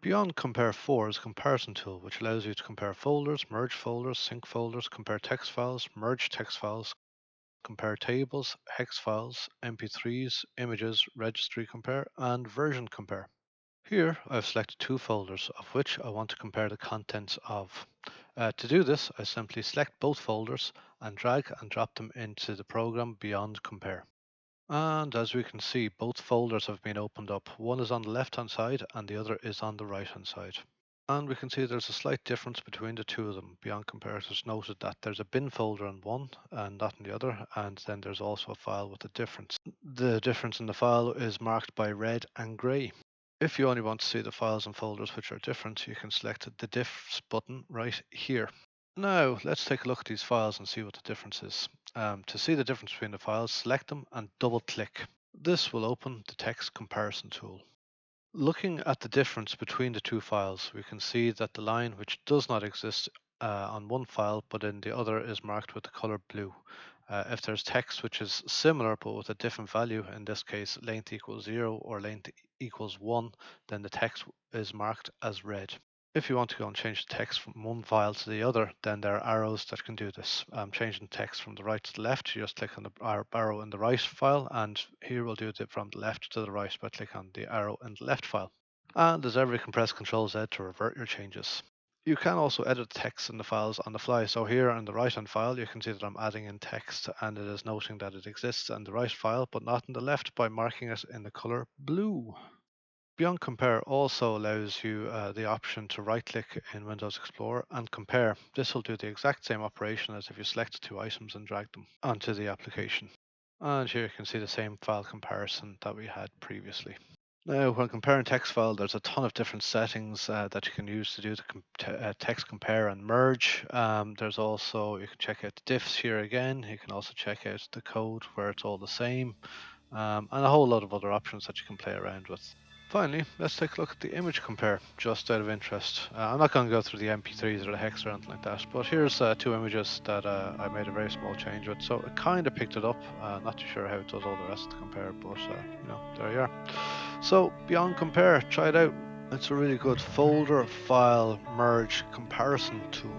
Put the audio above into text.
Beyond Compare 4 is a comparison tool which allows you to compare folders, merge folders, sync folders, compare text files, merge text files, compare tables, hex files, MP3s, images, registry compare, and version compare. Here I've selected two folders of which I want to compare the contents of. To do this, I simply select both folders and drag and drop them into the program Beyond Compare. And as we can see, both folders have been opened up. One is on the left hand side and the other is on the right hand side. And we can see there's a slight difference between the two of them. Beyond Compare has noted that there's a bin folder in one and not in the other, and then there's also a file with a difference. The difference in the file is marked by red and grey. If you only want to see the files and folders which are different, you can select the diffs button right here. Now, let's take a look at these files and see what the difference is. To see the difference between the files, select them and double click. This will open the text comparison tool. Looking at the difference between the two files, we can see that the line which does not exist on one file but in the other is marked with the color blue. If there's text which is similar but with a different value, in this case length equals 0 or length equals 1, then the text is marked as red. If you want to go and change the text from one file to the other, then there are arrows that can do this. Changing text from the right to the left, you just click on the arrow in the right file, and here we'll do it from the left to the right by clicking on the arrow in the left file. And as ever, you can press Ctrl Z to revert your changes. You can also edit text in the files on the fly. So here on the right hand file, you can see that I'm adding in text and it is noting that it exists in the right file, but not in the left by marking it in the color blue. Beyond Compare also allows you the option to right-click in Windows Explorer and compare. This will do the exact same operation as if you selected two items and dragged them onto the application. And here you can see the same file comparison that we had previously. Now, when comparing text file, there's a ton of different settings that you can use to do the text compare and merge. There's also, you can check out the diffs here again. You can also check out the code where it's all the same, and a whole lot of other options that you can play around with. Finally, let's take a look at the image compare, just out of interest. I'm not going to go through the MP3s or the hex or anything like that, but here's two images that I made a very small change with. So it kind of picked it up. Not too sure how it does all the rest to compare, but there you are. So Beyond Compare, try it out. It's a really good folder file merge comparison tool.